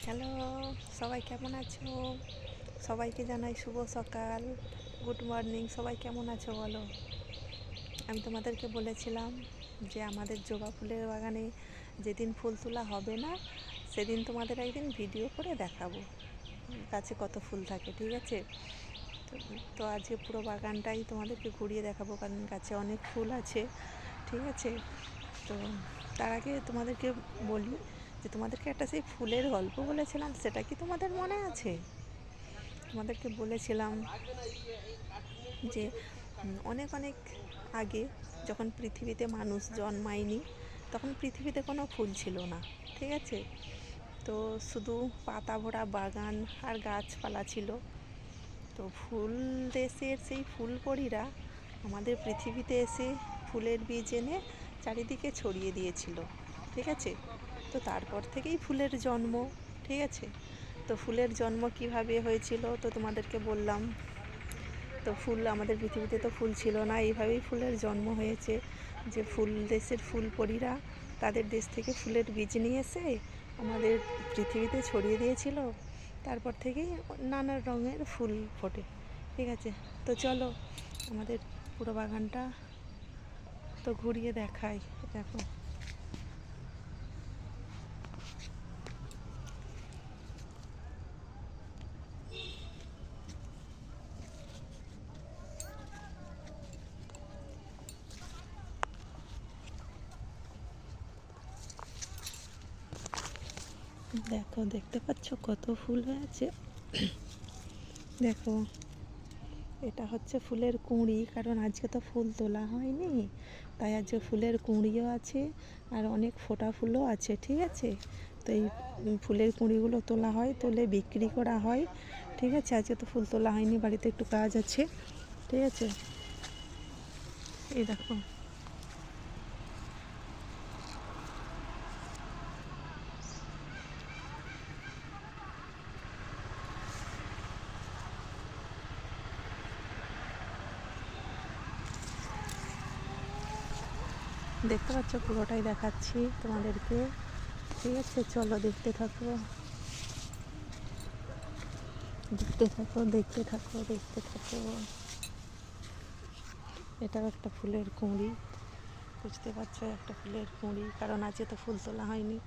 Hello, সবাই কেমন আছো? সবাইকে জানাই শুভ সকাল, গুড মর্নিং। সবাই কেমন আছো বলো? আমি তোমাদেরকে বলেছিলাম যে আমাদের জবা ফুলের বাগানে যেদিন ফুল তোলা হবে না সেদিন তোমাদের একদিন ভিডিও করে দেখাবো গাছে কত ফুল থাকে, ঠিক আছে? তো আজকে পুরো বাগানটাই তোমাদেরকে ঘুরিয়ে দেখাবো, কারণ গাছে অনেক ফুল আছে, ঠিক আছে? তো তার আগে তোমাদেরকে বলি যে তোমাদেরকে একটা সেই ফুলের গল্প বলেছিলাম, সেটা কি তোমাদের মনে আছে? তোমাদেরকে বলেছিলাম যে অনেক অনেক আগে, যখন পৃথিবীতে মানুষ জন্মায়নি তখন পৃথিবীতে কোনো ফুল ছিল না, ঠিক আছে? তো শুধু পাতা ভরা বাগান আর গাছপালা ছিল। তো ফুল দেশের সেই ফুলপরীরা আমাদের পৃথিবীতে এসে ফুলের বীজ এনে চারিদিকে ছড়িয়ে দিয়েছিল, ঠিক আছে? তো তারপর থেকেই ফুলের জন্ম, ঠিক আছে? তো ফুলের জন্ম কিভাবে হয়েছিল তো তোমাদেরকে বললাম। তো ফুল, আমাদের পৃথিবীতে তো ফুল ছিল না, এইভাবেই ফুলের জন্ম হয়েছে। যে ফুল দেশের ফুলপরীরা তাদের দেশ থেকে ফুলের বীজ নিয়ে এসে আমাদের পৃথিবীতে ছড়িয়ে দিয়েছিল। তারপর থেকেই নানা রঙের ফুল ফোটে, ঠিক আছে? তো চলো আমাদের পুরো বাগানটা তো ঘুরিয়ে দেখাই। দেখো, দেখো, দেখতে পাচ্ছ কত ফুল হয়েছে? দেখো, এটা হচ্ছে ফুলের কুঁড়ি, কারণ আজকে তো ফুল তোলা হয়নি, তাই আজকে ফুলের কুঁড়িও আছে আর অনেক ফোটা ফুলও আছে, ঠিক আছে? তো এই ফুলের কুঁড়িগুলো তোলা হয়, তোলে বিক্রি করা হয়, ঠিক আছে? আজকে তো ফুল তোলা হয়নি, বাড়িতে একটু কাজ আছে, ঠিক আছে? এই দেখো, দেখতে পাচ্ছ, পুরোটাই দেখাচ্ছি তোমাদেরকে, ঠিক আছে? চলো দেখতে থাকো, দেখতে থাকো, দেখতে থাকো, দেখতে থাকো। এটাও একটা ফুলের কুঁড়ি, বুঝতে পারছো? একটা ফুলের কুঁড়ি, কারণ আজকে তো ফুল তোলা হয়নি।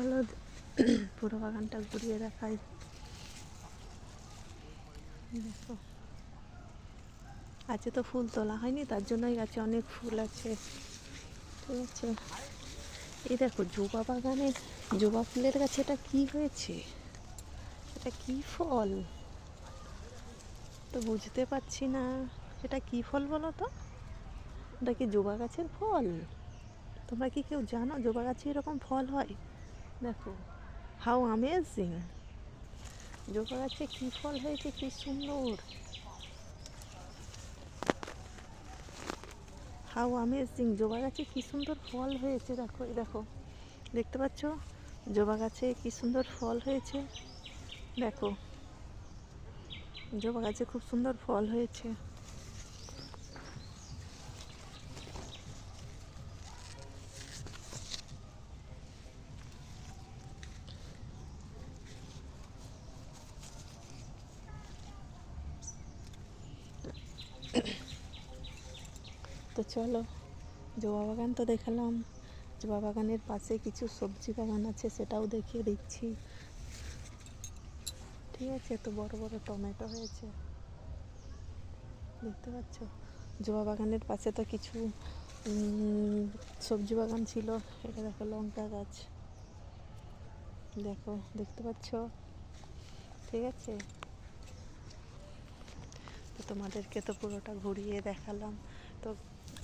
চলো পুরো বাগানটা ঘুরিয়ে দেখাই। দেখো, আজকে তো ফুল তোলা হয়নি, তার জন্যই গাছে অনেক ফুল আছে, ঠিক আছে? এই দেখো, জবা বাগানে জবা ফুলের গাছে এটা কি হয়েছে? এটা কি ফল তো বুঝতে পারছি না। এটা কি ফল বলো তো? এটা কি জবা গাছের ফল? তোমরা কি কেউ জানো জবা গাছে এরকম ফল হয়? দেখো, হাউ অ্যামেজিং! জবা গাছে কি ফল হয়েছে, কি সুন্দর! How amazing! জবা গাছে কি সুন্দর ফল হয়েছে, দেখো, এই দেখো, দেখতে পাচ্ছ? জবা গাছে কি সুন্দর ফল হয়েছে, দেখো, জবা গাছে খুব সুন্দর ফল হয়েছে। তো চলো, জবা বাগান তো দেখালাম, জবা বাগানের পাশে কিছু সবজি বাগান আছে, সেটাও দেখিয়ে দিচ্ছি, ঠিক আছে? তো বড় বড় টমেটো হয়েছে, দেখতে পাচ্ছ? জবা বাগানের পাশে তো কিছু সবজি বাগান ছিল। এটা দেখো, লঙ্কা গাছ, দেখো, দেখতে পাচ্ছ? ঠিক আছে? তো তোমাদেরকে তো পুরোটা ঘুরিয়ে দেখালাম। তো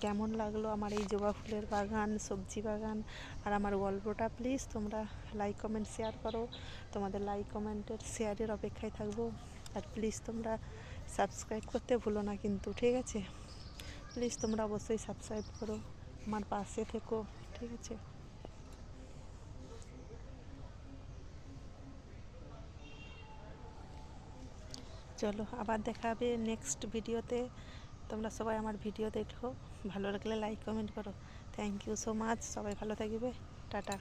কেমন লাগলো আমার এই জবা ফুলের বাগান, সবজি বাগান আর আমার গল্পটা? প্লিজ তোমরা লাইক কমেন্ট শেয়ার করো, তোমাদের লাইক কমেন্টের শেয়ারের অপেক্ষায় থাকবো। আর প্লিজ তোমরা সাবস্ক্রাইব করতে ভুলো না কিন্তু, ঠিক আছে? প্লিজ তোমরা অবশ্যই সাবস্ক্রাইব করো, আমার পাশে থেকো, ঠিক আছে? চলো আবার দেখা হবে নেক্সট ভিডিওতে। তোমরা সবাই আমার ভিডিও দেখো, ভালো লাগলে লাইক কমেন্ট করো। থ্যাংক ইউ সো মাচ, সবাই ভালো থাকবে, টাটা।